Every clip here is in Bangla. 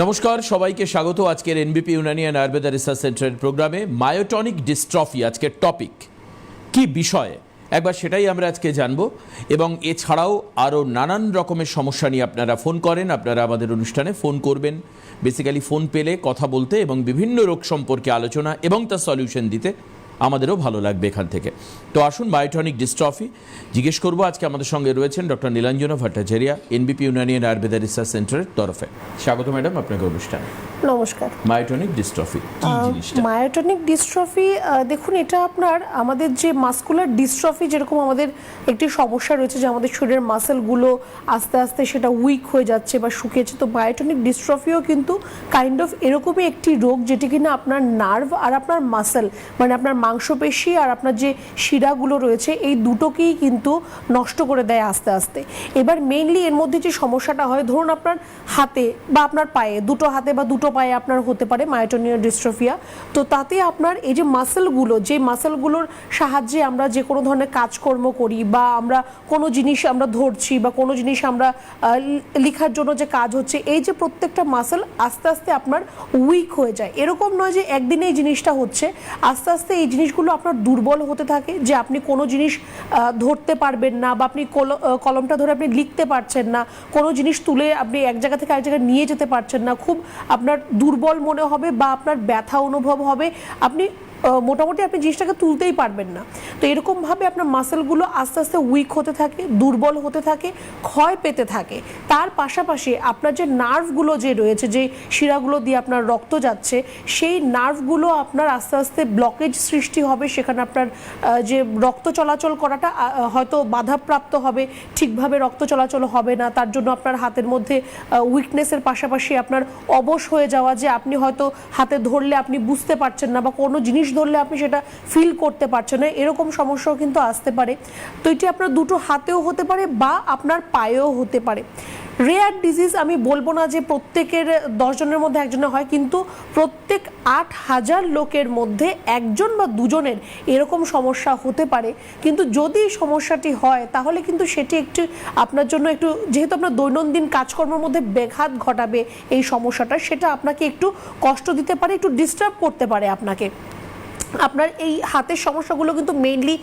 নমস্কার, সবাইকে স্বাগত আজকের এনবিপি ইউনানি অ্যান্ড আয়ুর্বেদা রিসার্চ সেন্টারের প্রোগ্রামে। মায়োটনিক ডিস্ট্রফি আজকের টপিক, কি বিষয়ে একবার সেটাই আমরা আজকে জানবো। এবং এছাড়াও আরও নানান রকমের সমস্যা নিয়ে আপনারা ফোন করেন, আপনারা আমাদের অনুষ্ঠানে ফোন করবেন, বেসিক্যালি ফোন পেলে কথা বলতে এবং বিভিন্ন রোগ সম্পর্কে আলোচনা এবং তার সলিউশন দিতে আমাদেরও ভালো লাগবে এখান থেকে। তো আসুন, মায়োটনিক ডিস্ট্রফি জিজ্ঞেস করবো। আজকে আমাদের সঙ্গে রয়েছেন doctor Nilanjana Bhattacharya, এনবিপি Unani and Ayurveda research সেন্টারের তরফে। স্বাগত ম্যাডাম আপনাকে অনুষ্ঠানে। নমস্কার। মায়োটনিক ডিস্ট্রফি কি জিনিসটা? মায়োটনিক ডিস্ট্রফি, দেখুন, এটা আপনার আমাদের যে মাসকুলার ডিস্ট্রফি, যেরকম আমাদের একটি সমস্যা রয়েছে যে আমাদের শরীরের মাসেলগুলো আস্তে আস্তে সেটা উইক হয়ে যাচ্ছে বা শুকিয়েছে, তো মায়োটনিক ডিস্ট্রফিও কিন্তু কাইন্ড অফ এরকমই একটি রোগ যেটি কিনা আপনার নার্ভ আর আপনার মাসেল, মানে আপনার মাংসপেশি আর আপনার যে শিরাগুলো রয়েছে, এই দুটোকেই কিন্তু নষ্ট করে দেয় আস্তে আস্তে। এবার মেইনলি এর মধ্যে যে সমস্যাটা হয়, ধরুন আপনার হাতে বা আপনার পায়ে, দুটো হাতে বা দুটো পায়ে আপনার হতে পারে মায়োটনিক ডিস্ট্রফিয়া। তো তাতে আপনার এই যে মাসেলগুলো, যে মাসেলগুলোর সাহায্যে আমরা যে কোনো ধরনের কাজকর্ম করি বা আমরা কোনো জিনিস আমরা ধরছি বা কোনো জিনিস আমরা লেখার জন্য যে কাজ হচ্ছে, এই যে প্রত্যেকটা মাসেল আস্তে আস্তে আপনার উইক হয়ে যায়। এরকম নয় যে একদিনে এই জিনিসটা হচ্ছে, আস্তে আস্তে এই জিনিসগুলো আপনার দুর্বল হতে থাকে, যে আপনি কোনো জিনিস ধরতে পারবেন না বা আপনি কলমটা ধরে আপনি লিখতে পারছেন না, কোনো জিনিস তুলে আপনি এক জায়গা থেকে আরেক জায়গায় নিয়ে যেতে পারছেন না, খুব আপনার দুর্বল মনে হবে বা আপনার ব্যথা অনুভব হবে, আপনি মোটামুটি আপনি জিনিসটাকে তুলতেই পারবেন না। তো এরকমভাবে আপনার মাসেলগুলো আস্তে আস্তে উইক হতে থাকে, দুর্বল হতে থাকে, ক্ষয় পেতে থাকে। তার পাশাপাশি আপনার যে নার্ভগুলো যে রয়েছে, যে শিরাগুলো দিয়ে আপনার রক্ত যাচ্ছে, সেই নার্ভগুলো আপনার আস্তে আস্তে ব্লকেজ সৃষ্টি হবে, সেখানে আপনার যে রক্ত চলাচল করাটা হয়তো বাধাপ্রাপ্ত হবে, ঠিকভাবে রক্ত চলাচল হবে না। তার জন্য আপনার হাতের মধ্যে উইকনেসের পাশাপাশি আপনার অবশ হয়ে যাওয়া, যে আপনি হয়তো হাতে ধরলে আপনি বুঝতে পারছেন না বা কোনো জিনিস ধরলে আপনি সেটা ফিল করতে পারছেন না, এরকম সমস্যাও কিন্তু আসতে পারে। তো এটি আপনার দুটো হাতেও হতে পারে বা আপনার পায়েও হতে পারে। রেয়ার ডিজিজ আমি বলবো না যে প্রত্যেকের 10 জনের মধ্যে একজনের হয়, কিন্তু প্রত্যেক 8,000 লোকের মধ্যে একজন বা দুজনের এরকম সমস্যা হতে পারে। কিন্তু যদি সমস্যাটি হয় তাহলে কিন্তু সেটি একটু আপনার জন্য একটু, যেহেতু আপনার দৈনন্দিন কাজকর্মের মধ্যে ব্যাঘাত ঘটাবে এই সমস্যাটা, সেটা আপনাকে একটু কষ্ট দিতে পারে, একটু ডিস্টার্ব করতে পারে আপনাকে। আপনার এই হাতের সমস্যাগুলো কিন্তু মেইনলি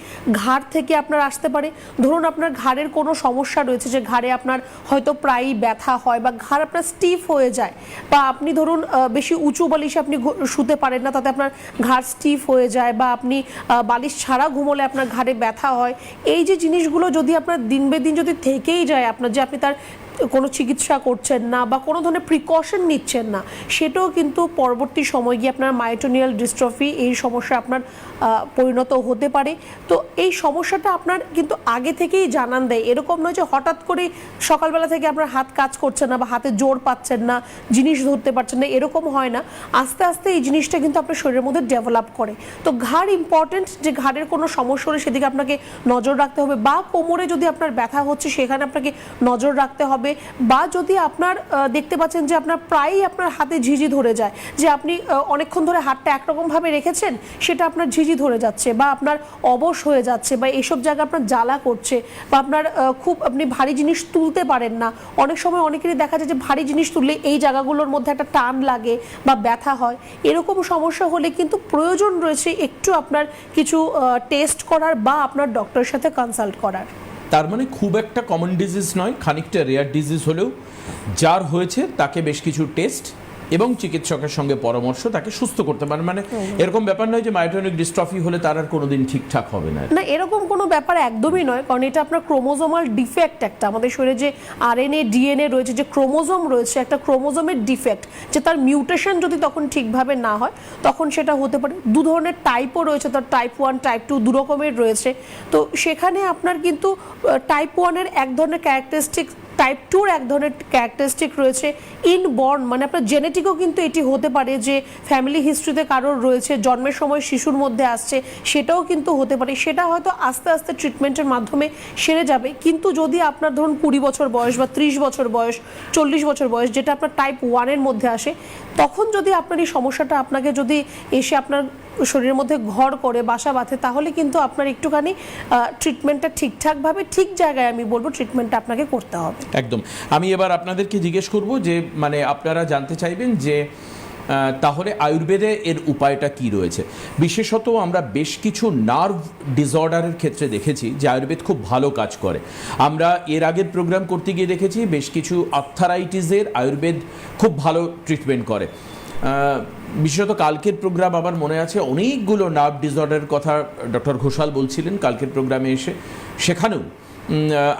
ঘাড় থেকে আপনার আসতে পারে। ধরুন আপনার ঘাড়ের কোনো সমস্যা রয়েছে, যে ঘাড়ে আপনার হয়তো প্রায়ই ব্যথা হয় বা ঘাড় আপনার স্টিফ হয়ে যায়, বা আপনি ধরুন বেশি উঁচু বালিশে আপনি শুতে পারেন না, তাতে আপনার ঘাড় স্টিফ হয়ে যায়, বা আপনি বালিশ ছাড়া ঘুমোলে আপনার ঘাড়ে ব্যথা হয়। এই যে জিনিসগুলো যদি আপনার দিন বে দিন যদি থেকেই যায়, আপনার যে আপনি তার কোনো চিকিৎসা করছেন না বা কোনো ধরনের প্রিকশন নিচ্ছেন না, সেটাও কিন্তু পরবর্তী সময় গিয়ে আপনার মায়োটনিক ডিস্ট্রফি এই সমস্যা আপনার পরিণত হতে পারে। তো এই সমস্যাটা আপনার কিন্তু আগে থেকেই জানান দেয়, এরকম নয় যে হঠাৎ করে সকালবেলা থেকে আপনার হাত কাজ করছে না বা হাতে জোর পাচ্ছেন না, জিনিস ধরতে পারছেন না, এরকম হয় না। আস্তে আস্তে এই জিনিসটা কিন্তু আপনার শরীরের মধ্যে ডেভেলপ করে। তো ঘাড় ইম্পর্টেন্ট, যে ঘাড়ের কোনো সমস্যা হলে সেদিকে আপনাকে নজর রাখতে হবে, বা কোমরে যদি আপনার ব্যথা হচ্ছে সেখানে আপনাকে নজর রাখতে হবে, বা যদি আপনার দেখতে পাচ্ছেন যে আপনার প্রায়ই আপনার হাতে ঝিঝি ধরে যায়, যে আপনি অনেকক্ষণ ধরে হাতটা একরকম ভাবে রেখেছেন, সেটা আপনার ঝিঝি ধরে যাচ্ছে বা আপনার অবশ হয়ে যাচ্ছে, বা এইসব জায়গা আপনার জ্বালা করছে, বা আপনার খুব আপনি ভারী জিনিস তুলতে পারেন না। অনেক সময় অনেকেরই দেখা যায় যে ভারী জিনিস তুললে এই জায়গাগুলোর মধ্যে একটা টান লাগে বা ব্যথা হয়। এরকম সমস্যা হলে কিন্তু প্রয়োজন রয়েছে একটু আপনার কিছু টেস্ট করার বা আপনার ডক্টরের সাথে কনসাল্ট করার। তার মানে খুব একটা কমন ডিজিজ নয়, খানিকটা রেয়ার ডিজিজ হলেও যার হয়েছে তাকে বেশ কিছু টেস্ট এবং চিকিৎসকের সঙ্গে পরামর্শ তাকে সুস্থ করতে পারে। মানে এরকম ব্যাপার নয় যে মায়োটনিক ডিস্ট্রফি হলে তার আর কোনোদিন ঠিকঠাক হবে না, না, এরকম কোনো ব্যাপার একদমই নয়। কারণ এটা আপনার ক্রোমোজোমাল ডিফেক্ট, একটা আমাদের শরীরে যে আরএনএ ডিএনএ রয়েছে, যে ক্রোমোজোম রয়েছে, একটা ক্রোমোজোমের ডিফেক্ট, যে তার মিউটেশন যদি তখন ঠিকভাবে না হয় তখন সেটা হতে পারে। দু ধরনের টাইপও রয়েছে, তার টাইপ 1 টাইপ 2 দু রকমের রয়েছে। তো সেখানে আপনার কিন্তু টাইপ 1-এর এক ধরনের ক্যারেক্টারিস্টিক, টাইপ 2-র এক ধরনের ক্যারেক্টারিস্টিক রয়েছে ইনবর্ন, মানে আপনার জেনেটিকও কিন্তু এটি হতে পারে, যে ফ্যামিলি হিস্ট্রিতে কারোর রয়েছে, জন্মের সময় শিশুর মধ্যে আসছে, সেটাও কিন্তু হতে পারে। সেটা হয়তো আস্তে আস্তে ট্রিটমেন্টের মাধ্যমে সেরে যাবে। কিন্তু যদি আপনার ধরুন 20 বছর বয়স বা 30 বছর বয়স, 40 বছর বয়স, যেটা আপনার টাইপ 1-এর মধ্যে আসে, তখন যদি আপনার এই সমস্যাটা আপনাকে যদি এসে আপনার শরীরের মধ্যে ঘর করে বাসা বাঁধে, তাহলে কিন্তু আপনার একটুখানি ট্রিটমেন্টটা ঠিকঠাকভাবে ঠিক জায়গায় আমি বলবো ট্রিটমেন্টটা আপনাকে করতে হবে। একদম। আমি এবার আপনাদেরকে জিজ্ঞেস করব যে মানে আপনারা জানতে চাইবেন যে তাহলে আয়ুর্বেদে এর উপায়টা কি রয়েছে। বিশেষত আমরা বেশ কিছু নার্ভ ডিসঅর্ডারের ক্ষেত্রে দেখেছি যে আয়ুর্বেদ খুব ভালো কাজ করে। আমরা এর আগের প্রোগ্রাম করতে গিয়ে দেখেছি বেশ কিছু আর্থারাইটিসের আয়ুর্বেদ খুব ভালো ট্রিটমেন্ট করে। বিশেষত কালকের প্রোগ্রাম আমার মনে আছে, অনেকগুলো নার্ভ ডিসঅর্ডারের কথা ডক্টর ঘোষাল বলছিলেন কালকের প্রোগ্রামে এসে, সেখানেও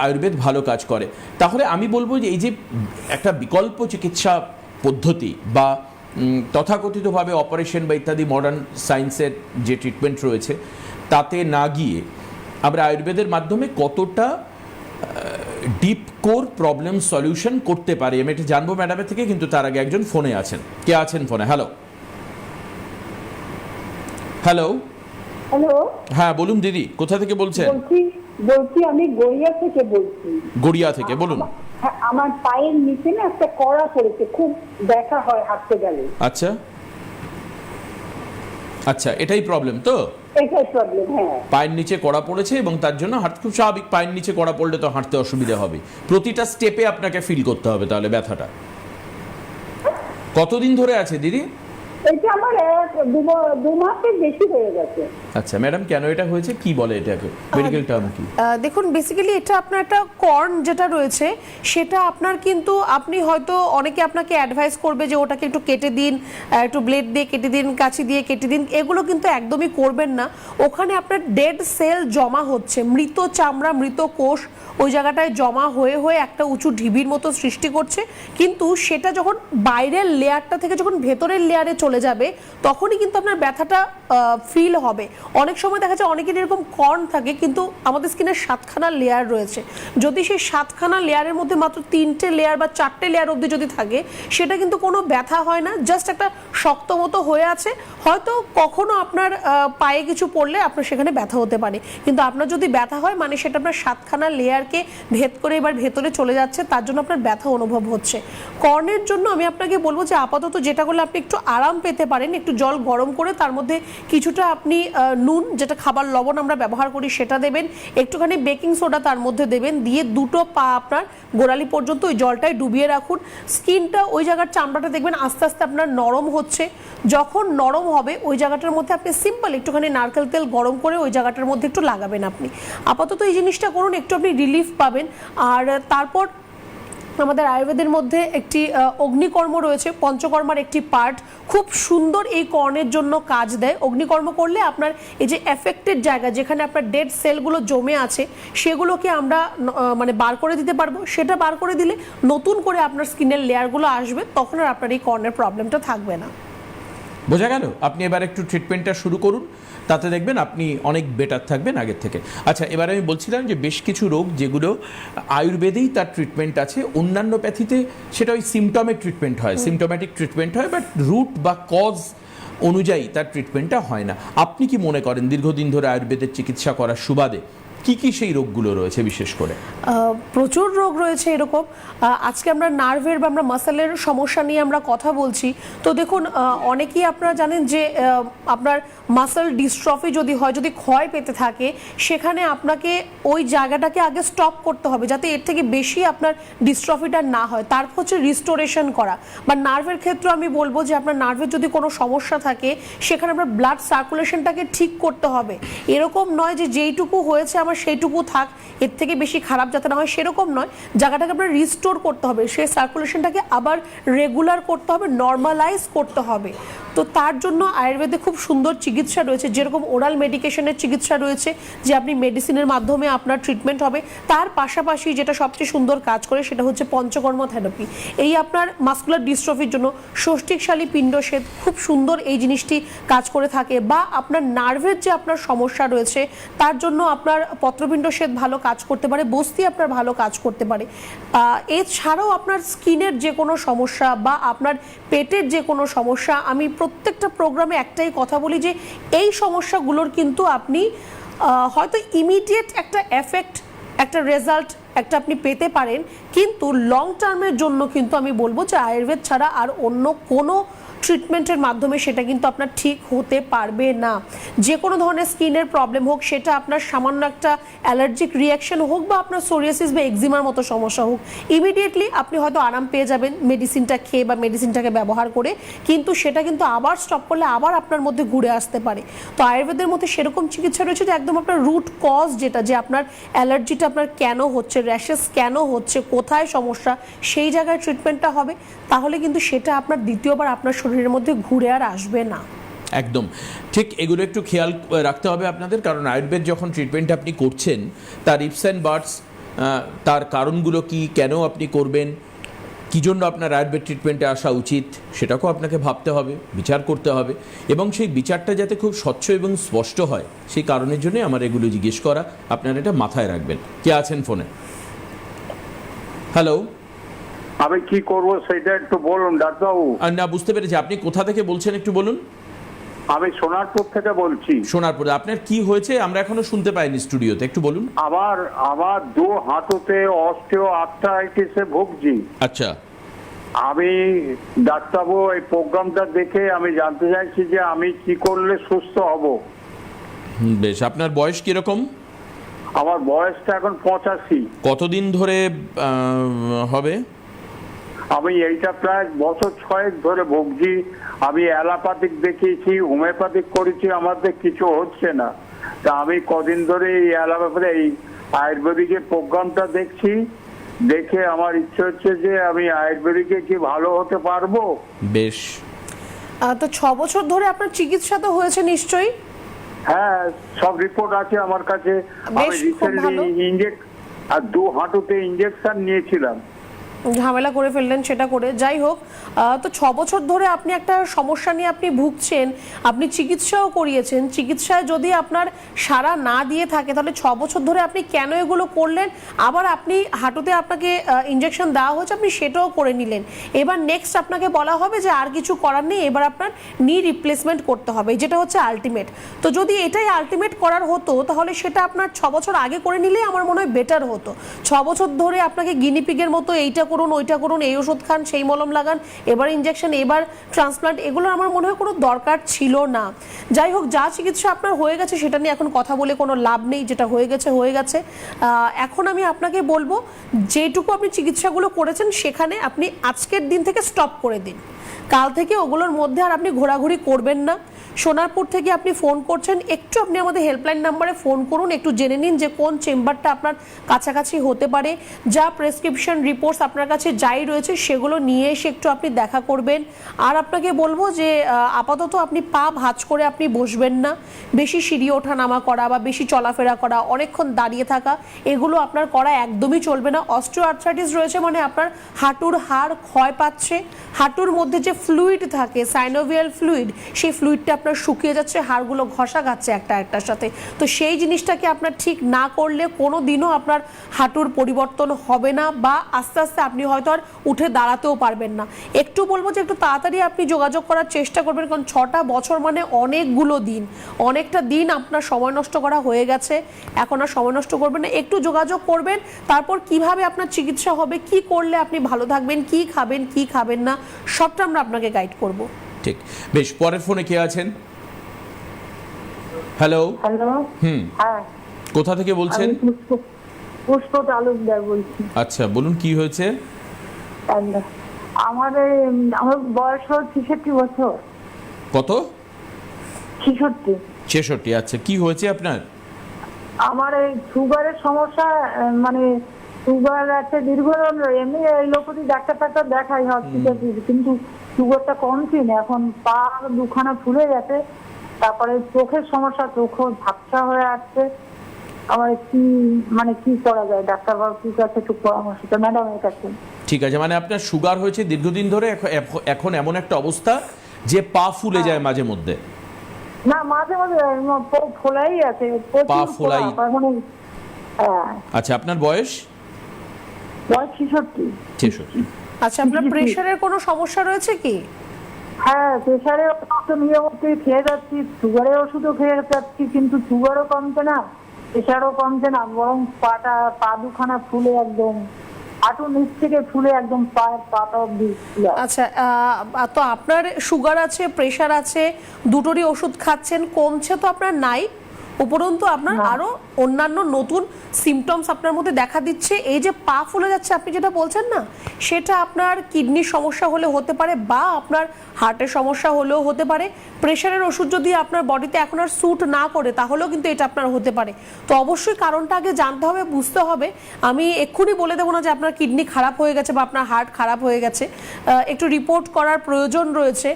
আয়ুর্বেদ ভালো কাজ করে। তাহলে আমি বলবো যে এই যে একটা বিকল্প চিকিৎসা পদ্ধতি বা তথাকথিতভাবে অপারেশন বা ইত্যাদি মডার্ন সায়েন্সের যে ট্রিটমেন্ট রয়েছে তাতে না গিয়ে আমরা আয়ুর্বেদের মাধ্যমে কতটা ডিপ কোর প্রবলেম সলিউশন করতে পারি, আমি এটা জানবো ম্যাডামের থেকে। কিন্তু তার আগে একজন ফোনে আছেন। কে আছেন ফোনে? হ্যালো হ্যালো হ্যালো, হ্যাঁ বলুন দিদি, কোথা থেকে বলছেন? বলছি আমি গড়িয়া থেকে বলছি। গড়িয়া থেকে বলুন। হ্যাঁ, আমার পায়ের নিচে না একটা কড়া পড়েছে, খুব ব্যথা হয় হাঁটতে গেলে। আচ্ছা আচ্ছা, এটাই প্রবলেম তো? এটাই প্রবলেম। হ্যাঁ, পায়ের নিচে কড়া পড়েছে এবং তার জন্য হাঁটতে খুব স্বাভাবিক। পায়ের নিচে কড়া পড়লে তো হাঁটতে অসুবিধা হবে, প্রতিটা স্টেপে আপনাকে ফিল করতে হবে তাহলে ব্যথাটা। কতদিন ধরে আছে দিদি? এটা আমার দু মাসের বেশি হয়ে গেছে। আচ্ছা ম্যাডাম, কেন এটা হয়েছে, কি বলে এটাকে, মেডিকেল টার্ম কি? দেখুন, বেসিক্যালি এটা আপনার একটা কর্ন যেটা রয়েছে সেটা আপনার কিন্তু আপনি হয়তো অনেকে আপনাকে অ্যাডভাইস করবে যে ওটাকে একটু কেটে দিন, একটু ব্লেড দিয়ে কেটে দিন, কাঁচি দিয়ে কেটে দিন, এগুলো কিন্তু একদমই করবেন না। ওখানে আপনার ডেড সেল জমা হচ্ছে, মৃত চামড়া, মৃত কোষ ওই জায়গাটায় জমা হয়ে হয়ে একটা উঁচু ঢিবির মতো সৃষ্টি করছে। কিন্তু সেটা যখন বাইরের লেয়ারটা থেকে যখন ভেতরের লেয়ারে চলে যাবে তখনই কিন্তু আপনার ব্যথাটা ফিল হবে। অনেক সময় দেখা যায় অনেকের এরকম কর্ন থাকে কিন্তু আমাদের স্কিনের 7খানা লেয়ার রয়েছে। যদি সেই 7খানা লেয়ারের মধ্যে মাত্র 3টে লেয়ার বা 4টে লেয়ার অবধি যদি থাকে, সেটা কিন্তু কোনো ব্যথা হয় না, জাস্ট একটা শক্ত মতো হয়ে আছে। হয়তো কখনো আপনার পায়ে কিছু পড়লে আপনার সেখানে ব্যথা হতে পারে, কিন্তু আপনার যদি ব্যথা হয় মানে সেটা আপনার 7খানা লেয়ারকে ভেদ করে এবার ভেতরে চলে যাচ্ছে, তার জন্য আপনার ব্যথা অনুভব হচ্ছে। কর্নের জন্য আমি আপনাকে বলবো যে আপাতত যেটা করলে আপনি একটু আরাম পেতে পারেন, একটু জল গরম করে তার মধ্যে কিছুটা আপনি নুন, যেটা খাবার লবণ আমরা ব্যবহার করি, সেটা দেবেন, একটুখানি বেকিং সোডা তার মধ্যে দেবেন, দিয়ে দুটো পা আপনার গোড়ালি পর্যন্ত ওই জলটায় ডুবিয়ে রাখুন। স্কিনটা ওই জায়গার চামড়াটা দেখবেন আস্তে আস্তে আপনার নরম হচ্ছে। যখন নরম হবে ওই জায়গাটার মধ্যে আপনি সিম্পল একটুখানি নারকেল তেল গরম করে ওই জায়গাটার মধ্যে একটু লাগাবেন। আপনি আপাতত এই জিনিসটা করুন, একটু আপনি রিলিফ পাবেন। আর তারপর আমাদের আয়ুর্বেদের মধ্যে একটি অগ্নিকর্ম রয়েছে, পঞ্চকর্মার একটি পার্ট, খুব সুন্দর এই কর্নের জন্য কাজ দেয়। অগ্নিকর্ম করলে আপনার এই যে এফেক্টেড জায়গা যেখানে আপনার ডেড সেলগুলো জমে আছে সেগুলোকে আমরা মানে বার করে দিতে পারবো। সেটা বার করে দিলে নতুন করে আপনার স্কিনের লেয়ারগুলো আসবে, তখন আর আপনার এই কর্নের প্রবলেমটা থাকবে না। বোঝা গেল? আপনি এবার একটু ট্রিটমেন্টটা শুরু করুন, তাতে দেখবেন আপনি অনেক বেটার থাকবেন আগের থেকে। আচ্ছা, এবার আমি বলছিলাম যে বেশ কিছু রোগ যেগুলো আয়ুর্বেদেই তার ট্রিটমেন্ট আছে, অন্যান্য প্যাথিতে সেটা ওই সিমটমের ট্রিটমেন্ট হয়, সিমটোম্যাটিক ট্রিটমেন্ট হয়, বাট রুট বা কজ অনুযায়ী তার ট্রিটমেন্টটা হয় না। আপনি কি মনে করেন দীর্ঘদিন ধরে আয়ুর্বেদের চিকিৎসা করার সুবাদে কি কি সেই রোগগুলো রয়েছে? বিশেষ করে প্রচুর রোগ রয়েছে এরকম। আজকে আমরা নার্ভের বা আমরা মাসেলের সমস্যা নিয়ে আমরা কথা বলছি। তো দেখুন, অনেকেই আপনারা জানেন যে আপনার মাসেল ডিস্ট্রফি যদি হয়, যদি ক্ষয় পেতে থাকে, সেখানে আপনাকে ওই জায়গাটাকে আগে স্টপ করতে হবে যাতে এর থেকে বেশি আপনার ডিস্ট্রফিটা না হয়। তারপর হচ্ছে রিস্টোরেশন করা। বা নার্ভের ক্ষেত্রে আমি বলবো যে আপনার নার্ভের যদি কোনো সমস্যা থাকে সেখানে আপনার ব্লাড সার্কুলেশনটাকে ঠিক করতে হবে। এরকম নয় যে যেইটুকু হয়েছে আমার সেইটুকু থাক, এর থেকে বেশি খারাপ যাতে না হয়, সেরকম নয়। জায়গাটাকে আপনার রিস্টোর করতে হবে, সেই সার্কুলেশনটাকে আবার রেগুলার করতে হবে, নর্মালাইজ করতে হবে। তো তার জন্য আয়ুর্বেদে খুব সুন্দর চিকিৎসা রয়েছে, যেরকম ওরাল মেডিকেশনের চিকিৎসা রয়েছে যে আপনি মেডিসিনের মাধ্যমে আপনার ট্রিটমেন্ট হবে। তার পাশাপাশি যেটা সবচেয়ে সুন্দর কাজ করে সেটা হচ্ছে পঞ্চকর্ম থেরাপি। এই আপনার মাসকুলার ডিস্ট্রফির জন্য ষষ্ঠিকশালী পিণ্ডচ্ছেদ খুব সুন্দর এই জিনিসটি কাজ করে থাকে। বা আপনার নার্ভের যে আপনার সমস্যা রয়েছে তার জন্য আপনার পত্রপিণ্ডচ্ছেদ ভালো কাজ করতে পারে, বস্তি আপনার ভালো কাজ করতে পারে। এছাড়াও আপনার স্কিনের যে কোনো সমস্যা বা আপনার পেটের যে কোনো সমস্যা, আমি প্রত্যেকটা প্রোগ্রামে একটাই কথা বলি যে এই সমস্যাগুলোর কিন্তু আপনি হয়তো ইমিডিয়েট একটা এফেক্ট, একটা রেজাল্ট একটা আপনি পেতে পারেন, কিন্তু লং টার্মের জন্য কিন্তু আমি বলবো যে আয়ুর্বেদ ছাড়া আর অন্য কোনো ট্রিটমেন্টের মাধ্যমে সেটা কিন্তু আপনার ঠিক হতে পারবে না। যে কোনো ধরনের স্কিনের প্রবলেম হোক, সেটা আপনার সামান্য একটা অ্যালার্জিক রিয়াকশন হোক বা আপনার সোরিয়াসিস বা এক্সিমার মতো সমস্যা হোক, ইমিডিয়েটলি আপনি হয়তো আরাম পেয়ে যাবেন মেডিসিনটা খেয়ে বা মেডিসিনটাকে ব্যবহার করে, কিন্তু সেটা কিন্তু আবার স্টপ করলে আবার আপনার মধ্যে ঘুরে আসতে পারে। তো আয়ুর্বেদের মধ্যে সেরকম চিকিৎসা রয়েছে যে একদম আপনার রুট কজ যেটা, যে আপনার অ্যালার্জিটা আপনার কেন হচ্ছে, র্যাশেস কেন হচ্ছে, কোথায় সমস্যা, সেই জায়গায় ট্রিটমেন্টটা হবে। তাহলে কিন্তু সেটা আপনার দ্বিতীয়বার আপনার শরীরের মধ্যে ঘুরে আর আসবে না। একদম ঠিক, এগুলো একটু খেয়াল রাখতে হবে আপনাদের, কারণ আয়ুর্বেদ যখন ট্রিটমেন্ট আপনি করছেন তার ইপস অ্যান্ড বার্টস, তার কারণগুলো কি, কেন আপনি করবেন, কী জন্য আপনার আয়ুর্বেদ ট্রিটমেন্টে আসা উচিত, সেটাকেও আপনাকে ভাবতে হবে, বিচার করতে হবে, এবং সেই বিচারটা যাতে খুব স্বচ্ছ এবং স্পষ্ট হয় সেই কারণের জন্যই আমার এগুলো জিজ্ঞেস করা। আপনারা এটা মাথায় রাখবেন। কে আছেন ফোনে? হ্যালো। আমি কি করব সেটা একটু বলুন ডাক্তারবাবু। না, বুঝতে পেরেছি। আপনি কোথা থেকে বলছেন একটু বলুন। আমি সোনারপুর থেকে বলছি। সোনারপুরে। আপনার কি হয়েছে? আমরা এখনো শুনতে পাইনি স্টুডিওতে, একটু বলুন। আমার দু হাঁটুতে অস্টিও আর্থ্রাইটিসে ভুগছি। আচ্ছা। আমি ডাক্তারবাবু এই প্রোগ্রামটা দেখে আমি জানতে চাইছি যে আমি কি করলে সুস্থ হব। বেশ। আপনার বয়স কিরকম? আমার বয়সটা এখন 85। কতদিন ধরে হবে? আমি এইটা প্রায় বছর 6 ধরে ভুগছি। আমি অ্যালোপ্যাথিক দেখিয়েছি, হোমিওপ্যাথিক করেছি, আমাদের কিছু হচ্ছে না। তা আমি কদিন ধরে এই এই আয়ুর্বেদিকের প্রোগ্রামটা দেখছি, দেখে আমার ইচ্ছে হচ্ছে যে আমি আয়ুর্বেদিকে কি ভালো হতে পারবো। বেশ। তো 6 বছর ধরে আপনার চিকিৎসা তো হয়েছে নিশ্চয়ই? হ্যাঁ, সব রিপোর্ট আছে আমার কাছে। আমি রিসেন্টলি আর দু হাঁটুতে ইঞ্জেকশন নিয়েছিলাম। ঝামেলা করে ফেললেন সেটা করে। যাই হোক, তো 6 বছর ধরে আপনি একটা সমস্যা নিয়ে আপনি ভুগছেন, আপনি চিকিৎসাও করিয়েছেন। চিকিৎসায় যদি আপনার সাড়া না দিয়ে থাকে তাহলে 6 বছর ধরে আপনি কেন এগুলো করলেন? আবার আপনি হাঁটুতে আপনাকে ইঞ্জেকশন দেওয়া হয়েছে, আপনি সেটাও করে নিলেন। এবার নেক্সট আপনাকে বলা হবে যে আর কিছু করার নেই, এবার আপনার নি রিপ্লেসমেন্ট করতে হবে, যেটা হচ্ছে আলটিমেট। তো যদি এটাই আলটিমেট করার হতো তাহলে সেটা আপনার 6 বছর আগে করে নিলেই আমার মনে হয় বেটার হতো। 6 বছর ধরে আপনাকে গিনিপিগের মতো এইটা করুন, ওইটা করুন, এই ওষুধ খান, সেই মলম লাগান, এবার ইনজেকশন, এবার ট্রান্সপ্লান্ট, এগুলো আমার মনে হয় কোনো দরকার ছিল না। যাই হোক, যা চিকিৎসা আপনার হয়ে গেছে সেটা নিয়ে এখন কথা বলে কোনো লাভ নেই, যেটা হয়ে গেছে হয়ে গেছে। এখন আমি আপনাকে বলবো যেটুকু আপনি চিকিৎসাগুলো করেছেন সেখানে আপনি আজকের দিন থেকে স্টপ করে দিন। কাল থেকে ওগুলোর মধ্যে আর আপনি ঘোরাঘুরি করবেন না। সোনারপুর থেকে আপনি ফোন করছেন, একটু আপনি আমাদের হেল্পলাইন নাম্বারে ফোন করুন, একটু জেনে নিন যে কোন চেম্বারটা আপনার কাছাকাছি হতে পারে। যা প্রেসক্রিপশন রিপোর্টস আপনার কাছে যাই রয়েছে সেগুলো নিয়ে এসে একটু আপনি দেখা করবেন। আর আপনাকে বলবো যে আপাতত আপনি পা ভাঁজ করে আপনি বসবেন না। বেশি সিঁড়ি ওঠা নামা করা বা বেশি চলাফেরা করা, অনেকক্ষণ দাঁড়িয়ে থাকা, এগুলো আপনার করা একদমই চলবে না। অস্টিও আর্থ্রাইটিস রয়েছে মানে আপনার হাঁটুর হাড় ক্ষয় পাচ্ছে, হাঁটুর মধ্যে যে ফ্লুইড থাকে, সাইনোভিয়াল ফ্লুইড, সেই ফ্লুইডটা আপনার শুকিয়ে যাচ্ছে, হাড়গুলো ঘষা খাচ্ছে একটা একটার সাথে। তো সেই জিনিসটাকে আপনার ঠিক না করলে কোনো দিনও আপনার হাঁটুর পরিবর্তন হবে না, বা আস্তে আস্তে আপনি হয়তো আর উঠে দাঁড়াতেও পারবেন না। একটু বলবো যে একটু তাড়াতাড়ি আপনি যোগাযোগ করার চেষ্টা করবেন, কারণ 6টা বছর মানে অনেকগুলো দিন, অনেকটা দিন আপনার সময় নষ্ট করা হয়ে গেছে। এখন আর সময় নষ্ট করবেন না, একটু যোগাযোগ করবেন। তারপর কিভাবে আপনার চিকিৎসা হবে, কি করলে আপনি ভালো থাকবেন, কি খাবেন কি খাবেন না, সবটা আমরা আপনাকে গাইড করব। ঠিক। বেশ। পরের ফোনে কে আছেন? হ্যালো। হ্যালো। হ্যাঁ, কোথা থেকে বলছেন? পুষ্প তালুকদার বলছি। আচ্ছা, বলুন কি হয়েছে? আমার বয়স 66 বছর। কত? 66। 66। আচ্ছা, কি হয়েছে আপনার? আমার এই সুগারের সমস্যা, মানে সুগার আছে দীর্ঘ, এমনি এলোপ্যাথি ডাক্তার দেখাই হসপিটালে, কিন্তু সুগারটা কমছে না। এখন পা দুখানা ফুলে গেছে, তারপরে চোখের সমস্যা, চোখও ঝাপসা হয়ে আসছে। আমার কি করা যায় ডাক্তারবাবুর কাছে একটু পরামর্শটা ম্যাডামের কাছে। ঠিক আছে, মানে আপনার সুগার হয়েছে দীর্ঘদিন ধরে, এখন এমন একটা অবস্থা যে পা ফুলে যায় মাঝে মধ্যে? না, মাঝে মাঝে ফোলাই আছে, পা ফোলাই। হ্যাঁ। আচ্ছা, আপনার বয়স? 66। 66। আচ্ছা, আপনার প্রেশারের কোনো সমস্যা রয়েছে কি? হ্যাঁ, প্রেশারের ওষুধ নিয়মিত খেয়ে যাচ্ছি, সুগারের ওষুধও খেয়ে যাচ্ছি, কিন্তু সুগারও কমছে না, প্রেশারও কমছে না, বরং পা দুখানা ফুলে একদম হাঁটু নিচ থেকে ফুলে একদম পায়ের পাতা অব্দি ফুলে। আচ্ছা, তো আপনার সুগার আছে, প্রেশার আছে, দুটোরই ওষুধ খাচ্ছেন, কমছে তো আপনার নাই, উপরন্তু আপনার আরো অন্যান্য নতুন সিমটমস আপনার মধ্যে দেখা দিচ্ছে। এই যে পা ফুলে যাচ্ছে আপনি যেটা বলছেন না, সেটা আপনার কিডনির সমস্যা হলে হতে পারে, বা আপনার হার্টের সমস্যা হলেও হতে পারে। প্রেশারের ওষুধ যদি আপনার বডিতে এখন আর স্যুট না করে তাহলেও কিন্তু এটা আপনার হতে পারে। তো অবশ্যই কারণটা আগে জানতে হবে, বুঝতে হবে। আমি এক্ষুনি বলে দেবো না যে আপনার কিডনি খারাপ হয়ে গেছে বা আপনার হার্ট খারাপ হয়ে গেছে, একটু রিপোর্ট করার প্রয়োজন রয়েছে।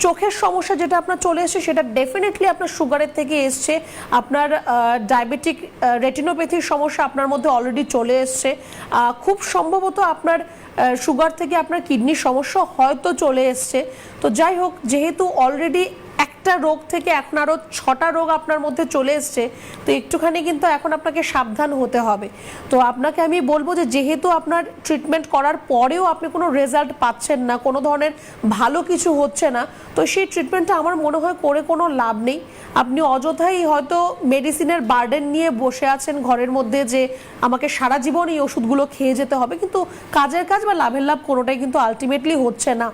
চোখের সমস্যা যেটা আপনার চলে এসেছে সেটা ডেফিনেটলি আপনার সুগারের থেকে এসছে। আপনার ডায়াবেটিক রেটিনোপ্যাথির সমস্যা আপনার মধ্যে অলরেডি চলে এসছে। খুব সম্ভবত আপনার সুগার থেকে আপনার কিডনির সমস্যা হয়তো চলে এসছে। তো যাই হোক, যেহেতু অলরেডি একটা রোগ থেকে এখন আরও 6টা রোগ আপনার মধ্যে চলে এসছে, তো একটুখানি কিন্তু এখন আপনাকে সাবধান হতে হবে। তো আপনাকে আমি বলবো যে যেহেতু আপনার ট্রিটমেন্ট করার পরেও আপনি কোনো রেজাল্ট পাচ্ছেন না, কোনো ধরনের ভালো কিছু হচ্ছে না, তো সেই ট্রিটমেন্টটা আমার মনে হয় করে কোনো লাভ নেই। আপনি অযথাই হয়তো মেডিসিনের বার্ডেন নিয়ে বসে আছেন ঘরের মধ্যে যে আমাকে সারা জীবন এই ওষুধগুলো খেয়ে যেতে হবে, কিন্তু কাজের কাজ বা লাভের লাভ কোনোটাই কিন্তু আলটিমেটলি হচ্ছে না।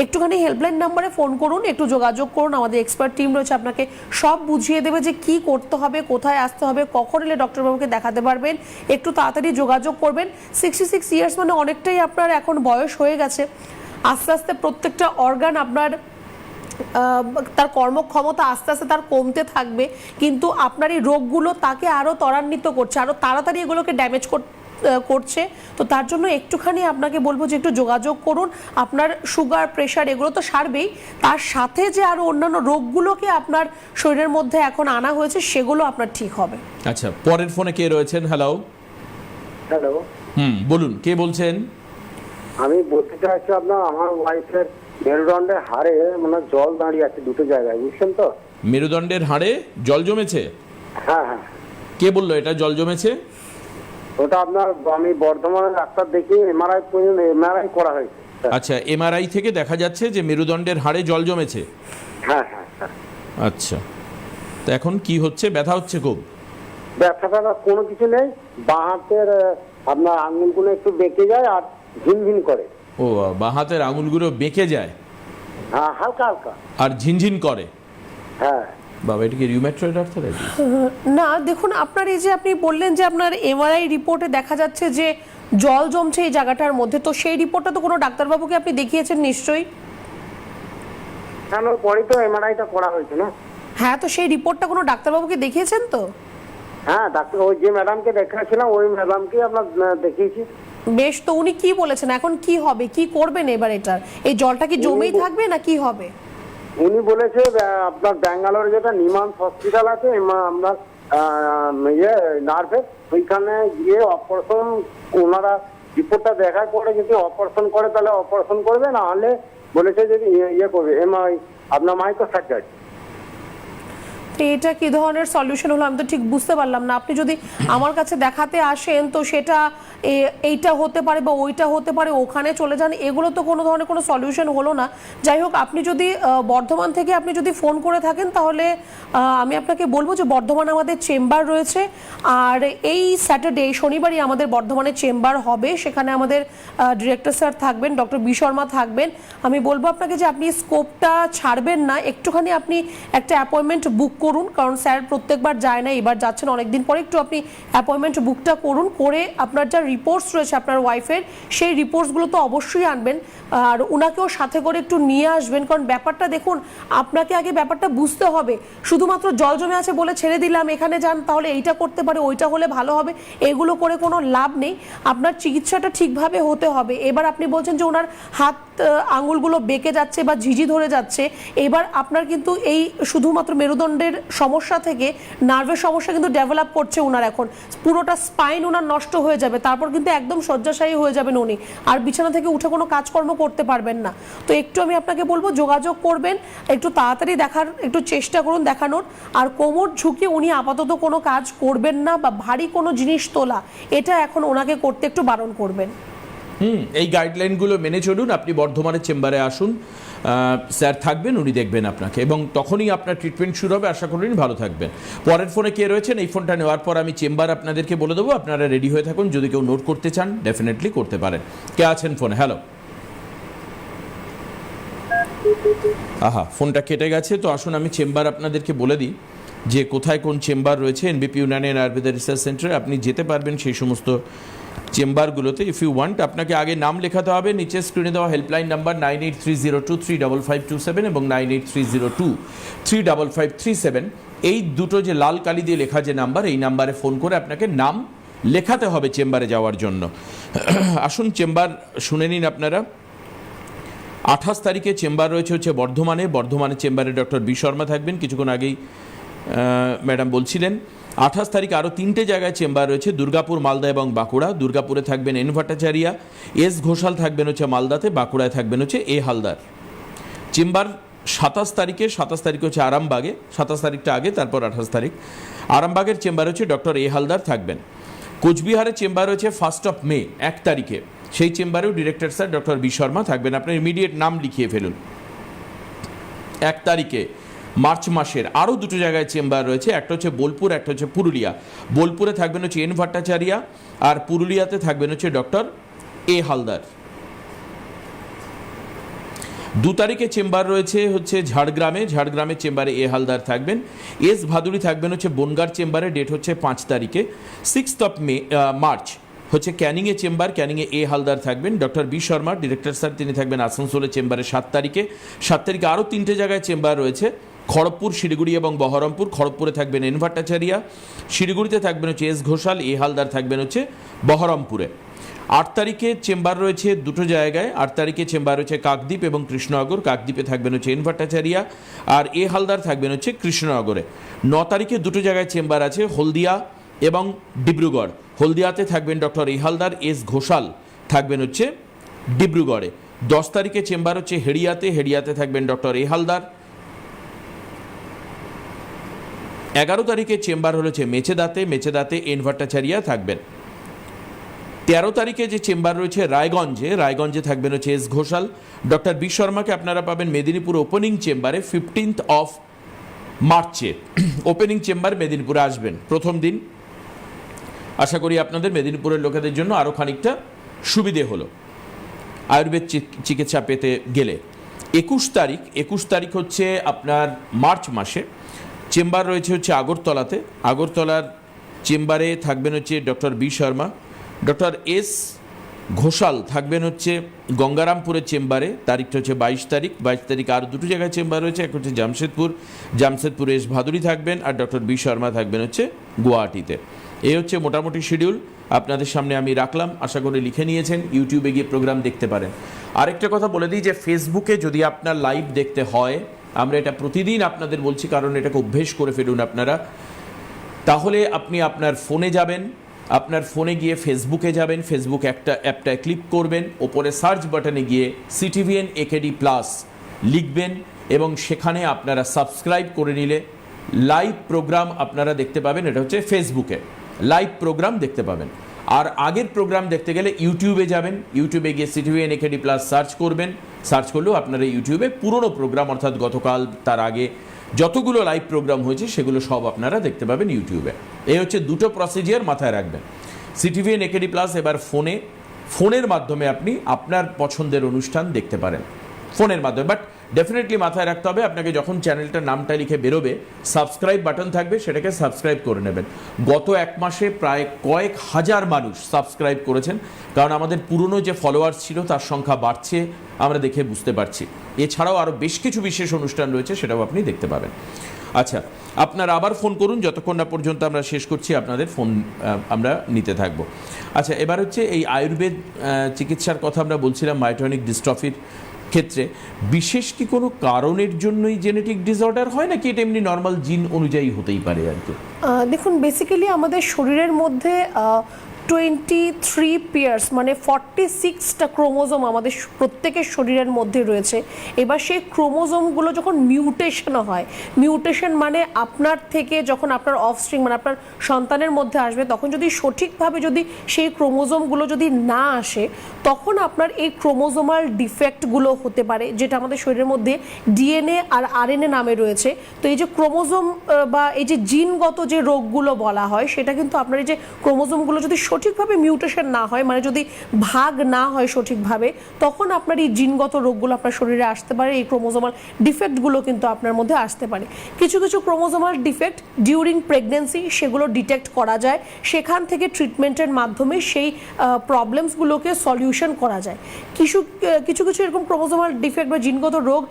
একটুখানি হেল্পলাইন নাম্বারে ফোন করুন, একটু যোগাযোগ করুন, আমাদের এক্সপার্ট টিম রয়েছে, আপনাকে সব বুঝিয়ে দেবে যে কি করতে হবে, কোথায় আসতে হবে, কখন এলে ডক্টরবাবুকে দেখাতে পারবেন। একটু তাড়াতাড়ি যোগাযোগ করবেন। 66 ইয়ার্স মানে অনেকটাই আপনার এখন বয়স হয়ে গেছে। আস্তে আস্তে প্রত্যেকটা অর্গান আপনার তার কর্মক্ষমতা আস্তে আস্তে তার কমতে থাকবে, কিন্তু আপনার এই রোগগুলো তাকে আরও ত্বরান্বিত করছে, আরও তাড়াতাড়ি এগুলোকে ড্যামেজ করছে। তো তার জন্য একটুখানি আপনাকে বলবো যে একটু যোগাযোগ করুন। আপনার সুগার, প্রেশার এগুলো তো সারবেই, তার সাথে যে আরও অন্যান্য রোগগুলোকে আপনার শরীরের মধ্যে এখন আনা হয়েছে সেগুলো আপনার ঠিক হবে। আচ্ছা, পরের ফোনে কে রয়েছেন? হ্যালো। হ্যালো, বলুন, কে বলছেন? আমি বলতে চাইছি আপনার আমার ওয়াইফের মেরুদণ্ডের হাড়ে মানে জল দাঁড়িয়ে আছে দুটো জায়গায়, বুঝছেন তো? মেরুদণ্ডের হাড়ে জল জমেছে? হ্যাঁ হ্যাঁ। কে বললো এটা জল জমেছে? ওটা আপনার আমি বর্ধমানের ডাক্তার দেখি এমআরআই করা হয়েছে। আচ্ছা, এমআরআই থেকে দেখা যাচ্ছে যে মেরুদণ্ডের হাড়ে জল জমেছে? হ্যাঁ হ্যাঁ হ্যাঁ। আচ্ছা, তো এখন কি হচ্ছে? ব্যথা হচ্ছে খুব? ব্যথা কোনো কিছু নেই, বাঁ হাতের আপনার আঙুলগুলো একটু বেঁকে যায় আর ঝিনঝিন করে। ও, বাঁ হাতের আঙুলগুলো বেঁকে যায়? হ্যাঁ, হালকা হালকা। আর ঝিনঝিন করে? হ্যাঁ। বাবা, এটা কি রিউম্যাটয়েড আর্থ্রাইটিস? না, দেখুন আপনার এই যে আপনি বললেন যে আপনার এমআরআই রিপোর্টে দেখা যাচ্ছে যে জল জমছে এই জায়গাটার মধ্যে, তো সেই রিপোর্টটা তো কোনো ডাক্তারবাবুকে আপনি দেখিয়েছেন নিশ্চয়ই? কেন, পরে তো এমআরআইটা করা হয়েছে না? হ্যাঁ, তো সেই রিপোর্টটা কোনো ডাক্তারবাবুকে দেখিয়েছেন তো? হ্যাঁ, ডাক্তার ওই যে ম্যাডামকে দেখাচ্ছিলাম ওই ম্যাডামকে আপনার দেখিয়েছি। বেশ, তো উনি কি বলেছেন, এখন কি হবে, কি করবেন এবার? এটার এই জলটা কি জমেই থাকবে না কি হবে? উনি বলেছে আপনার ব্যাঙ্গালোরে যেটা নিমান্স হসপিটাল আছে আপনার নার্ভের, ওইখানে গিয়ে অপারেশন, ওনারা রিপোর্টটা দেখার পরে যদি অপারেশন করে তাহলে অপারেশন করবে, না হলে বলেছে যদি ইয়ে করবে আপনার মাইক্রো সার্জারি। এটা কি ধরনের সলিউশন হলো আমি তো ঠিক বুঝতে পারলাম না। আপনি যদি আমার কাছে দেখাতে আসেন তো সেটা এইটা হতে পারে বা ওইটা হতে পারে, ওখানে চলে যান, এগুলো তো কোনো ধরনের কোনো সলিউশন হলো না। যাই হোক, আপনি যদি বর্ধমান থেকে আপনি যদি ফোন করে থাকেন তাহলে আমি আপনাকে বলবো যে বর্ধমানে আমাদের চেম্বার রয়েছে, আর এই স্যাটারডে শনিবারই আমাদের বর্ধমানে চেম্বার হবে। সেখানে আমাদের ডিরেক্টর স্যার থাকবেন, ডক্টর বি শর্মা থাকবেন। আমি বলবো আপনাকে যে আপনি স্কোপটা ছাড়বেন না, একটুখানি আপনি একটা অ্যাপয়েন্টমেন্ট বুক করুন, কারণ স্যার প্রত্যেকবার যায় না, এবার যাচ্ছেন অনেকদিন পরে, একটু আপনি অ্যাপয়েন্টমেন্ট বুকটা করুন, করে আপনার যা রিপোর্টস রয়েছে আপনার ওয়াইফের সেই রিপোর্টসগুলো তো অবশ্যই আনবেন, আর ওনাকেও সাথে করে একটু নিয়ে আসবেন। কারণ ব্যাপারটা দেখুন, আপনাকে আগে ব্যাপারটা বুঝতে হবে। শুধুমাত্র জল জমে আছে বলে ছেড়ে দিলাম এখানে যান তাহলে এইটা করতে পারে, ওইটা হলে ভালো হবে, এগুলো করে কোনো লাভ নেই। আপনার চিকিৎসাটা ঠিকভাবে হতে হবে। এবার আপনি বলছেন যে ওনার হাত আঙুলগুলো বেঁকে যাচ্ছে বা ঝিঝি ধরে যাচ্ছে, এবার আপনার কিন্তু এই শুধুমাত্র মেরুদণ্ডের সমস্যা থেকে নার্ভের সমস্যা কিন্তু ডেভেলপ করছে ওনার, এখন পুরোটা স্পাইন ওনার নষ্ট হয়ে যাবে, তারপর কিন্তু একদম শয্যাশায়ী হয়ে যাবেন উনি, আর বিছানা থেকে উঠে কোনো কাজকর্ম করতে পারবেন না। তো একটু আমি আপনাকে বলবো যোগাযোগ করবেন, একটু তাড়াতাড়ি দেখার একটু চেষ্টা করুন দেখানোর, আর কোমর ঝুঁকিয়ে উনি আপাতত কোনো কাজ করবেন না বা ভারী কোনো জিনিস তোলা এটা এখন ওনাকে করতে একটু বারণ করবেন। এই গাইডলাইনগুলো মেনে চলুন, আপনি বর্ধমানের চেম্বারে আসুন, স্যার থাকবেন, উনি দেখবেন আপনাকে, এবং তখনই আপনার ট্রিটমেন্ট শুরু হবে। আশা করি ভালো থাকবেন। পরের ফোনে কে রয়েছেন? এই ফোনটা নেওয়ার পর আমি চেম্বার আপনাদেরকে বলে দেবো, আপনারা রেডি হয়ে থাকুন। যদি কেউ নোট করতে চান ডেফিনেটলি করতে পারেন। কে আছেন ফোনে? হ্যালো। আহা, ফোনটা কেটে গেছে। তো আসুন আমি চেম্বার আপনাদেরকে বলে দিই যে কোথায় কোন চেম্বার রয়েছে এনবিপি ইউনানি অ্যান্ড আয়ুর্বেদা রিসার্চ সেন্টারে। আপনি যেতে পারবেন সেই সমস্ত চেম্বারগুলোতে। ইফ ইউ ওয়ান্ট, আপনাকে আগে নাম লেখাতে হবে। নিচে স্ক্রিনে দেওয়া হেল্পলাইন নাম্বার 9830235527 এবং 9830235537, এই দুটো যে লাল কালি দিয়ে লেখা যে নাম্বার, এই নাম্বারে ফোন করে আপনাকে নাম লেখাতে হবে চেম্বারে যাওয়ার জন্য। আসুন চেম্বার শুনে নিন আপনারা। 28 তারিখে চেম্বার রয়েছে হচ্ছে বর্ধমানে চেম্বারে ডক্টর বি শর্মা থাকবেন, কিছুক্ষণ আগেই ম্যাডাম বলছিলেন। 28 তারিখ আরও 3টে জায়গায় চেম্বার রয়েছে, দুর্গাপুর, মালদা এবং বাঁকুড়া। দুর্গাপুরে থাকবেন এন ভট্টাচারিয়া, এস ঘোষাল থাকবেন হচ্ছে মালদাতে, বাঁকুড়ায় থাকবেন হচ্ছে এ হালদার। চেম্বার 27 তারিখে হচ্ছে আরামবাগে, 27 তারিখটা আগে, তারপর 28 তারিখ। আরামবাগের চেম্বার হচ্ছে ডক্টর এ হালদার থাকবেন। কোচবিহারের চেম্বার রয়েছে 1 মে 1 তারিখে, সেই চেম্বারেও director sir doctor B Sharma থাকবেন। আপনার ইমিডিয়েট নাম লিখিয়ে ফেলুন। 1 তারিখে মার্চ মাসের আরও 2টো জায়গায় চেম্বার রয়েছে, একটা হচ্ছে বোলপুর, একটা হচ্ছে পুরুলিয়া। বোলপুরে থাকবেন হচ্ছে এন ভট্টাচারিয়া, আর পুরুলিয়াতে থাকবেন হচ্ছে ডক্টর এ হালদার। 2 তারিখে চেম্বার রয়েছে হচ্ছে ঝাড়গ্রামের চেম্বারে এ হালদার থাকবেন। এস ভাদুড়ি থাকবেন হচ্ছে বনগাঁর চেম্বারে, ডেট হচ্ছে 5 তারিখে। 6 মার্চ হচ্ছে ক্যানিংয়ে চেম্বার, ক্যানিংয়ে এ হালদার থাকবেন। Doctor B Sharma director sir, তিনি থাকবেন আসানসোলের চেম্বারে 7 তারিখে। 7 তারিখে আরও 3টে জায়গায় চেম্বার রয়েছে, খড়গপুর, শিলিগুড়ি এবং বহরমপুর। খড়গপুরে থাকবেন এন ভট্টাচারিয়া, শিলিগুড়িতে থাকবেন হচ্ছে এস ঘোষাল, এ হালদার থাকবেন হচ্ছে বহরমপুরে। 8 তারিখে চেম্বার রয়েছে 2টো জায়গায়। 8 তারিখে চেম্বার রয়েছে কাকদ্বীপ এবং কৃষ্ণনগর। কাকদ্বীপে থাকবেন হচ্ছে এন ভট্টাচারিয়া, আর এ হালদার থাকবেন হচ্ছে কৃষ্ণনগরে। 9 তারিখে 2টো জায়গায় চেম্বার আছে, হলদিয়া এবং ডিব্রুগড়। হলদিয়াতে থাকবেন doctor A Haldar, S Ghoshal থাকবেন হচ্ছে ডিব্রুগড়ে। 10 তারিখে চেম্বার হচ্ছে হেড়িয়াতে থাকবেন ডক্টর এ হালদার। 11 তারিখে চেম্বার হচ্ছে মেচেদাতে এন ভট্টাচারিয়া থাকবেন। 13 তারিখে যে চেম্বার রয়েছে রায়গঞ্জে থাকবেন হচ্ছে এস ঘোষাল। ডক্টর বি শর্মাকে আপনারা পাবেন মেদিনীপুর ওপেনিং চেম্বারে 15 মার্চে। ওপেনিং চেম্বার মেদিনীপুরে আসবেন প্রথম দিন। আশা করি আপনাদের মেদিনীপুরের লোকেদের জন্য আরও খানিকটা সুবিধে হলো আয়ুর্বেদ চিকিৎসা পেতে গেলে। 21 তারিখ হচ্ছে আপনার মার্চ মাসে চেম্বার রয়েছে হচ্ছে আগরতলার চেম্বারে থাকবেন হচ্ছে doctor B Sharma. Doctor S Ghoshal থাকবেন হচ্ছে গঙ্গারামপুরের চেম্বারে, তারিখটা হচ্ছে 22 তারিখ। আর 2টো জায়গায় চেম্বার রয়েছে, একটা হচ্ছে জামশেদপুরে এস ভাদুড়ি থাকবেন, আর ডক্টর বি শর্মা থাকবেন হচ্ছে গুয়াহাটিতে। এই হচ্ছে মোটামুটি শিডিউল আপনাদের সামনে আমি রাখলাম, আশা করি লিখে নিয়েছেন। ইউটিউবে গিয়ে প্রোগ্রাম দেখতে পারেন। আরেকটা কথা বলে দিই যে ফেসবুকে যদি আপনার লাইভ দেখতে হয়, আমরা এটা প্রতিদিন আপনাদের বলছি, কারণ এটাকে অভ্যেস করে ফেলুন আপনারা। তাহলে আপনি আপনার ফোনে যাবেন, আপনার ফোনে গিয়ে ফেসবুকে যাবেন, ফেসবুক অ্যাপটায় ক্লিক করবেন, ওপরে সার্চ বাটনে গিয়ে CTVN AKD+ লিখবেন এবং সেখানে আপনারা সাবস্ক্রাইব করে নিলে লাইভ প্রোগ্রাম আপনারা দেখতে পাবেন। এটা হচ্ছে ফেসবুকে লাইভ প্রোগ্রাম দেখতে পাবেন। আর আগের প্রোগ্রাম দেখতে গেলে ইউটিউবে যাবেন, ইউটিউবে গিয়ে CTVN AKD+ সার্চ করবেন। সার্চ করলেও আপনারা ইউটিউবে পুরনো প্রোগ্রাম, অর্থাৎ গতকাল তার আগে যতগুলো লাইভ প্রোগ্রাম হয়েছে সেগুলো সব আপনারা দেখতে পাবেন ইউটিউবে। এই হচ্ছে 2টো প্রসিজিয়ার মাথায় রাখবেন। CTVN AKD+ এবার ফোনের মাধ্যমে আপনি আপনার পছন্দের অনুষ্ঠান দেখতে পারেন ফোনের মাধ্যমে। বাট ডেফিনেটলি মাথায় রাখতে হবে, আপনাকে যখন চ্যানেলটার নামটা লিখে বেরোবে সাবস্ক্রাইব বাটন থাকবে, সেটাকে সাবস্ক্রাইব করে নেবেন। গত 1 মাসে প্রায় কয়েক হাজার মানুষ সাবস্ক্রাইব করেছেন, কারণ আমাদের পুরনো যে ফলোয়ার্স ছিল তার সংখ্যা বাড়ছে, আমরা দেখে বুঝতে পারছি। এছাড়াও আরও বেশ কিছু বিশেষ অনুষ্ঠান রয়েছে, সেটাও আপনি দেখতে পাবেন। আচ্ছা, আপনারা আবার ফোন করুন, যতক্ষণ না পর্যন্ত আমরা শেষ করছি আপনাদের ফোন আমরা নিতে থাকবো। আচ্ছা, এবার হচ্ছে এই আয়ুর্বেদ চিকিৎসার কথা আমরা বলছিলাম মায়োটনিক ডিস্ট্রফির ক্ষেত্রে। বিশেষ কি কোনো কারণের জন্যই জেনেটিক ডিসঅর্ডার হয়, নাকি এটা এমনি নর্মাল জিন অনুযায়ী হতেই পারে আর কি? দেখুন, বেসিক্যালি আমাদের শরীরের মধ্যে 23 পেয়ার্স মানে 46টা ক্রোমোজোম আমাদের প্রত্যেকের শরীরের মধ্যে রয়েছে। এবার সেই ক্রোমোজোমগুলো যখন মিউটেশন হয়, মিউটেশন মানে আপনার থেকে যখন আপনার অফস্প্রিং মানে আপনার সন্তানের মধ্যে আসবে, তখন যদি সঠিকভাবে যদি সেই ক্রোমোজোমগুলো যদি না আসে, তখন আপনার এই ক্রোমোজোমাল ডিফেক্টগুলো হতে পারে, যেটা আমাদের শরীরের মধ্যে ডিএনএ আর আরএনএ নামে রয়েছে। তো এই যে ক্রোমোজোম বা এই যে জিনগত যে রোগগুলো বলা হয়, সেটা কিন্তু আপনার এই যে ক্রোমোজোমগুলো যদি সঠিকভাবে মিউটেশন না হয়, মানে যদি ভাগ না হয় সঠিকভাবে, তখন আপনার এই জিনগত রোগগুলো আপনার শরীরে আসতে পারে, এই ক্রোমোজোমাল ডিফেক্টগুলো কিন্তু আপনার মধ্যে আসতে পারে। কিছু কিছু ক্রোমোজোমাল ডিফেক্ট ডিউরিং প্রেগনেন্সি সেগুলো ডিটেক্ট করা যায়, সেখান থেকে ট্রিটমেন্টের মাধ্যমে সেই প্রবলেমসগুলোকে সলিউশন করা যায়। কিছু কিছু কিছু এরকম ক্রোমোজোমাল ডিফেক্ট বা জিনগত রোগ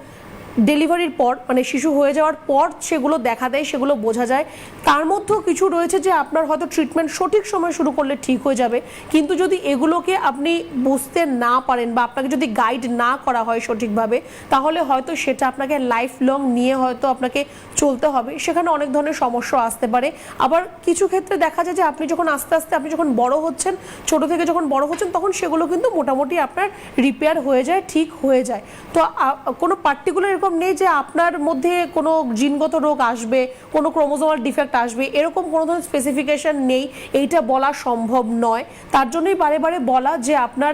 ডেলিভারির পর মানে শিশু হয়ে যাওয়ার পর সেগুলো দেখা দেয়, সেগুলো বোঝা যায়। তার মধ্যেও কিছু রয়েছে যে আপনার হয়তো ট্রিটমেন্ট সঠিক সময় শুরু করলে ঠিক হয়ে যাবে, কিন্তু যদি এগুলোকে আপনি বুঝতে না পারেন বা আপনাকে যদি গাইড না করা হয় সঠিকভাবে, তাহলে হয়তো সেটা আপনাকে লাইফ লং নিয়ে হয়তো আপনাকে চলতে হবে। সেখানে অনেক ধরনের সমস্যা আসতে পারে। আবার কিছু ক্ষেত্রে দেখা যায় যে আপনি যখন আস্তে আস্তে আপনি যখন বড় হচ্ছেন, ছোট থেকে যখন বড় হচ্ছেন, তখন সেগুলো কিন্তু মোটামুটি আপনার রিপেয়ার হয়ে যায়, ঠিক হয়ে যায়। তো কোনো পার্টিকুলার এরকম নেই যে আপনার মধ্যে কোনো জিনগত রোগ আসবে, কোনো ক্রোমোজোমাল ডিফেক্ট আসবে, এরকম কোনো ধরনের স্পেসিফিকেশন নেই, এইটা বলা সম্ভব নয়। তার জন্যই বারে বারে বলা যে আপনার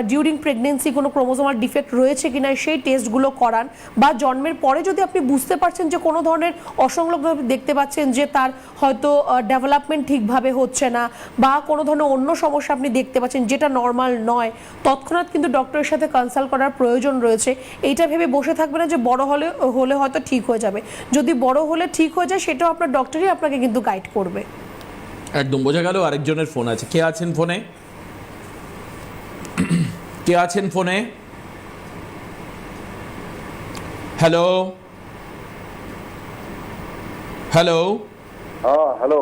ডিউরিং প্রেগনেন্সি কোনো ক্রোমোজোমাল ডিফেক্ট রয়েছে কিনা সেই টেস্টগুলো করান, বা জন্মের পরে যদি আপনি বুঝতে পারছেন যে কোনো ধরনের অসংলগ্ন দেখতে পাচ্ছেন যে তার হয়তো ডেভেলপমেন্ট ঠিকভাবে হচ্ছে না, বা কোনো ধরনের অন্য সমস্যা আপনি দেখতে পাচ্ছেন যেটা নর্মাল নয়, তৎক্ষণাৎ কিন্তু ডক্টরের সাথে কনসাল্ট করার প্রয়োজন রয়েছে। এইটা ভেবে বসে থাকবে না যে বড় হলে হয়তো ঠিক হয়ে যাবে। যদি বড় হলে ঠিক হয়ে যায়, সেটাও আপনার ডক্টরই আপনাকে কিন্তু গাইড করবে। একদম বোঝা গেল। আরেকজনের ফোন আছে। কে আছেন ফোনে? কে আছেন ফোনে? Hello hello. হ্যাঁ হ্যালো,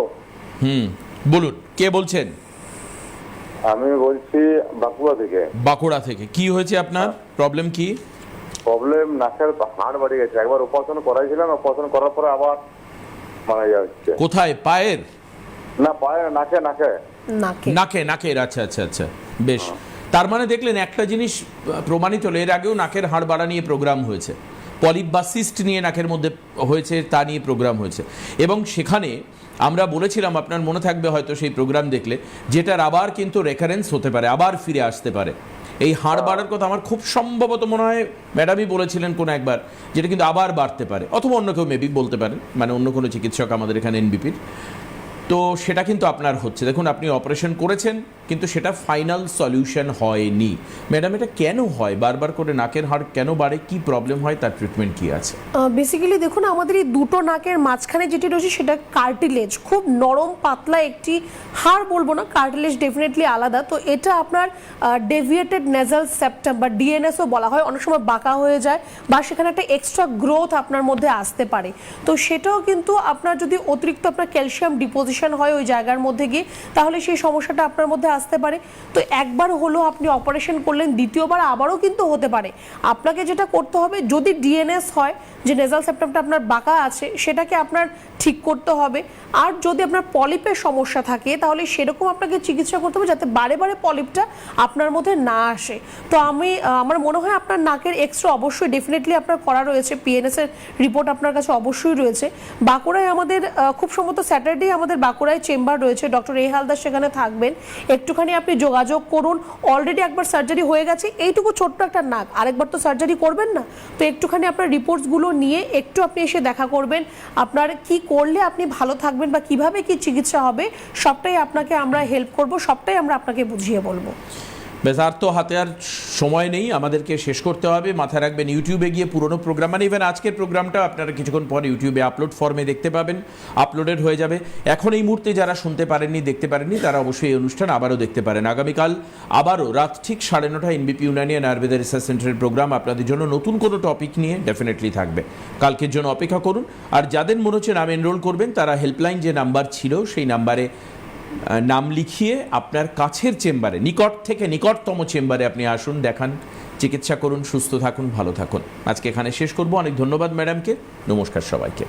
বলুন, কে বলছেন? আমি বলছি বাঁকুড়া থেকে। বাঁকুড়া থেকে। কি হয়েছে আপনার? প্রবলেম কি? প্রবলেম নাকের হাড় বাড়ি গেছে। একবার অপারেশন করাইছিলাম, অপারেশন করার পরে আবার মারা যাচ্ছে। কোথায়? পায়ের? না পায়ে, নাকে নাকে নাকের। আচ্ছা আচ্ছা আচ্ছা, বেশ। তার মানে দেখলেন একটা জিনিস প্রমাণিত হলো, এর আগেও নাকের হাড় বাড়া নিয়ে প্রোগ্রাম হয়েছে, পলিপ বা সিস্ট নিয়ে নাকের মধ্যে হয়েছে, তা নিয়ে প্রোগ্রাম হয়েছে। এবং সেখানে আমরা বলেছিলাম, আপনার মনে থাকবে হয়তো সেই প্রোগ্রাম দেখলে, যেটার আবার কিন্তু রেকারেন্স হতে পারে, আবার ফিরে আসতে পারে। এই হাড় বাড়ার কথা আমার খুব সম্ভবত মনে হয় ম্যাডামই বলেছিলেন কোনো একবার, যেটা কিন্তু আবার বাড়তে পারে, অথবা অন্য কেউ মেবি বলতে পারেন, মানে অন্য কোনো চিকিৎসক আমাদের এখানে এনবিপির। তো সেটা কিন্তু আপনার হচ্ছে। দেখুন, আপনি অপারেশন করেছেন, কিন্তু সেটা ফাইনাল সলিউশন হয়নি। ম্যাডাম, এটা কেন হয়? বারবার করে নাকের হাড় কেন বাড়ে? কি প্রবলেম হয়? তার ট্রিটমেন্ট কি আছে? বেসিক্যালি দেখুন, আমাদের এই দুটো নাকের মাঝখানে যেটি রয়েছে সেটা কার্টিলেজ, খুব নরম পাতলা একটি হাড়, বলবো না, কার্টিলেজ ডেফিনেটলি আলাদা। তো এটা আপনার ডেভিয়েটেড নেজাল সেপ্টাম বা ডিএনএসও বলা হয়, অনেক সময় বাঁকা হয়ে যায়, বা সেখানে একটা এক্সট্রা গ্রোথ আপনার মধ্যে আসতে পারে। তো সেটাও কিন্তু আপনার যদি অতিরিক্ত আপনার ক্যালসিয়াম ডিপোজিশন হয় ওই জায়গার মধ্যে গিয়ে, তাহলে সেই সমস্যাটা আপনার মধ্যে আসতে পারে। তো একবার হলো আপনি অপারেশন করলেন, দ্বিতীয়বার আবারও কিন্তু হতে পারে। আপনাকে যেটা করতে হবে, যদি ডিএনএস হয় যে নেজাল সেপ্টামটা আপনার বাঁকা আছে, সেটাকে আপনার ঠিক করতে হবে। আর যদি আপনার পলিপের সমস্যা থাকে, তাহলে সেরকম আপনাকে চিকিৎসা করতে হবে যাতে বারে বারে পলিপটা আপনার মধ্যে না আসে। তো আমার মনে হয় আপনার নাকের এক্সরে অবশ্যই ডেফিনেটলি আপনার করা রয়েছে, পিএনএস এর রিপোর্ট আপনার কাছে অবশ্যই রয়েছে। বাঁকুড়ায় আমাদের খুব সম্ভবত স্যাটারডে আমাদের বাঁকুড়ায় চেম্বার রয়েছে, ডক্টর এ হালদার সেখানে থাকবেন। একটুখানি আপনি যোগাযোগ করুন। অলরেডি একবার সার্জারি হয়ে গেছে, এইটুকু ছোট্ট একটা নাক, আরেকবার তো সার্জারি করবেন না। তো একটুখানি আপনার রিপোর্টসগুলো নিয়ে একটু আপনি এসে দেখা করবেন। আপনার কি করলে আপনি ভালো থাকবেন বা কিভাবে কি চিকিৎসা হবে, সবটাই আপনাকে আমরা হেল্প করব, সবটাই আমরা আপনাকে বুঝিয়ে বলবো। বেশ, আর তো হাতে আর সময় নেই, আমাদেরকে শেষ করতে হবে। মাথায় রাখবেন, ইউটিউবে গিয়ে পুরনো প্রোগ্রাম, মানে ইভেন আজকের প্রোগ্রামটা আপনারা কিছুক্ষণ পর ইউটিউবে আপলোড ফর্মে দেখতে পাবেন, আপলোডেড হয়ে যাবে। এখন এই মুহূর্তে যারা শুনতে পারেননি, দেখতে পারেননি, তারা অবশ্যই এই অনুষ্ঠান আবারও দেখতে পারেন। আগামীকাল আবারও রাত ঠিক 9:30 এনবিপি ইউনানি অ্যান্ড আয়ুর্বেদা রিসার্চ সেন্টারের প্রোগ্রাম আপনাদের জন্য নতুন কোনো টপিক নিয়ে ডেফিনেটলি থাকবে। কালকের জন্য অপেক্ষা করুন। আর যাদের মনে হচ্ছে নাম এনরোল করবেন, তারা হেল্পলাইন যে নাম্বার ছিল সেই নাম্বারে নাম লিখিয়ে আপনার কাছের চেম্বারে, নিকট থেকে নিকটতম চেম্বারে আপনি আসুন, দেখান, চিকিৎসা করুন, সুস্থ থাকুন, ভালো থাকুন। আজকে এখানে শেষ করব। অনেক ধন্যবাদ ম্যাডামকে। নমস্কার সবাইকে।